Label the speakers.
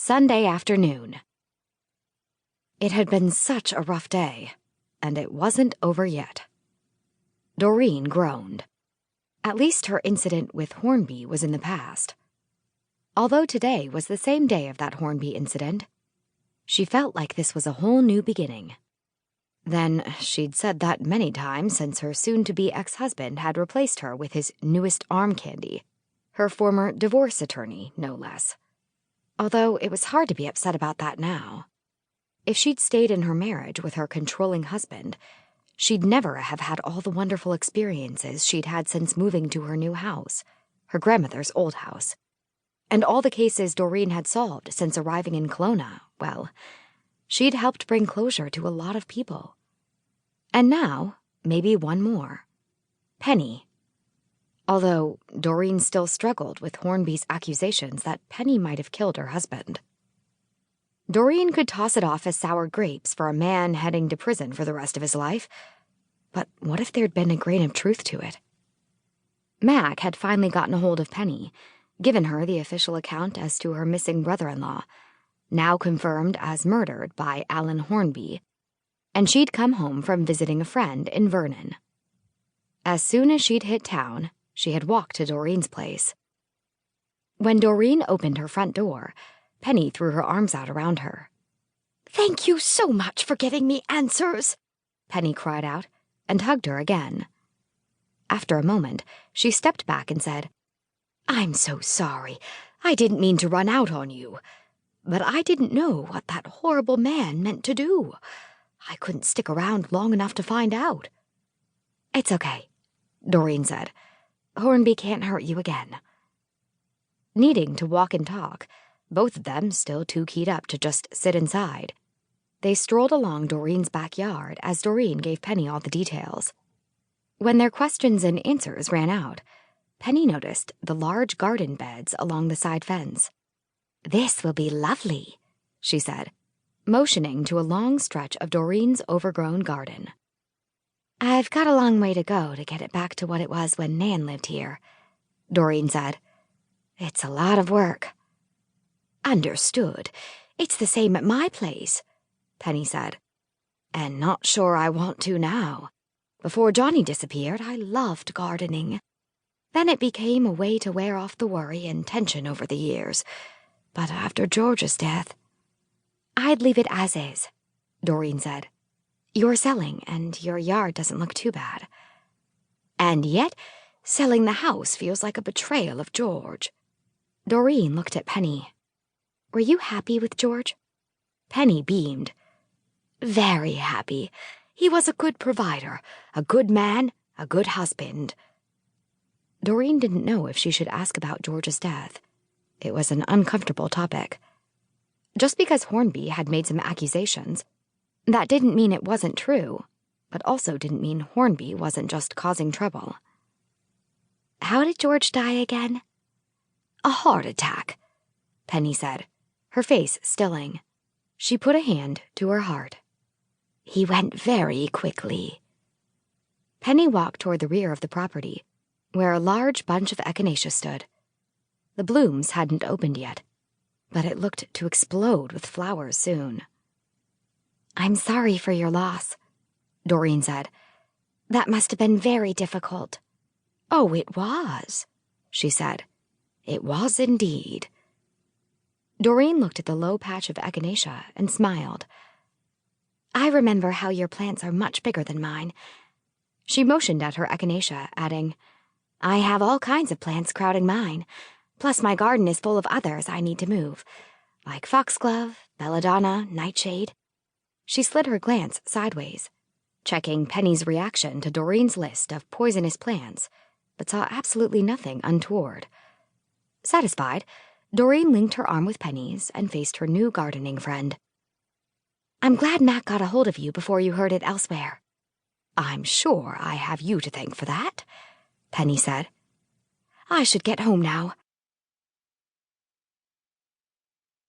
Speaker 1: Sunday afternoon. It had been such a rough day, and it wasn't over yet. Doreen groaned. At least her incident with Hornby was in the past. Although today was the same day of that Hornby incident, she felt like this was a whole new beginning. Then, she'd said that many times since her soon-to-be ex-husband had replaced her with his newest arm candy, her former divorce attorney, no less. Although it was hard to be upset about that now. If she'd stayed in her marriage with her controlling husband, she'd never have had all the wonderful experiences she'd had since moving to her new house, her grandmother's old house. And all the cases Doreen had solved since arriving in Kelowna, well, she'd helped bring closure to a lot of people. And now, maybe one more. Penny. Although Doreen still struggled with Hornby's accusations that Penny might have killed her husband. Doreen could toss it off as sour grapes for a man heading to prison for the rest of his life, but what if there'd been a grain of truth to it? Mac had finally gotten a hold of Penny, given her the official account as to her missing brother-in-law, now confirmed as murdered by Alan Hornby, and she'd come home from visiting a friend in Vernon. As soon as she'd hit town, she had walked to Doreen's place. When Doreen opened her front door, Penny threw her arms out around her. "Thank you so much for giving me answers," Penny cried out, and hugged her again. After a moment, she stepped back and said, "I'm so sorry. I didn't mean to run out on you. But I didn't know what that horrible man meant to do. I couldn't stick around long enough to find out." "It's okay," Doreen said. "Hornby can't hurt you again." Needing to walk and talk, both of them still too keyed up to just sit inside, they strolled along Doreen's backyard as Doreen gave Penny all the details. When their questions and answers ran out, Penny noticed the large garden beds along the side fence. "This will be lovely," she said, motioning to a long stretch of Doreen's overgrown garden. "I've got a long way to go to get it back to what it was when Nan lived here," Doreen said. "It's a lot of work." "Understood. It's the same at my place," Penny said. "And not sure I want to now. Before Johnny disappeared, I loved gardening. Then it became a way to wear off the worry and tension over the years. But after George's death..." "I'd leave it as is," Doreen said. "You're selling, and your yard doesn't look too bad. And yet, selling the house feels like a betrayal of George." Doreen looked at Penny. "Were you happy with George?" Penny beamed. "Very happy. He was a good provider, a good man, a good husband." Doreen didn't know if she should ask about George's death. It was an uncomfortable topic. Just because Hornby had made some accusations, that didn't mean it wasn't true, but also didn't mean Hornby wasn't just causing trouble. "How did George die again?" "A heart attack," Penny said, her face stilling. She put a hand to her heart. "He went very quickly." Penny walked toward the rear of the property, where a large bunch of echinacea stood. The blooms hadn't opened yet, but it looked to explode with flowers soon. "I'm sorry for your loss," Doreen said. "That must have been very difficult." "Oh, it was," she said. "It was indeed." Doreen looked at the low patch of echinacea and smiled. "I remember how your plants are much bigger than mine." She motioned at her echinacea, adding, "I have all kinds of plants crowding mine, plus my garden is full of others I need to move, like foxglove, belladonna, nightshade." She slid her glance sideways, checking Penny's reaction to Doreen's list of poisonous plants, but saw absolutely nothing untoward. Satisfied, Doreen linked her arm with Penny's and faced her new gardening friend. "I'm glad Mac got a hold of you before you heard it elsewhere." "I'm sure I have you to thank for that," Penny said. "I should get home now.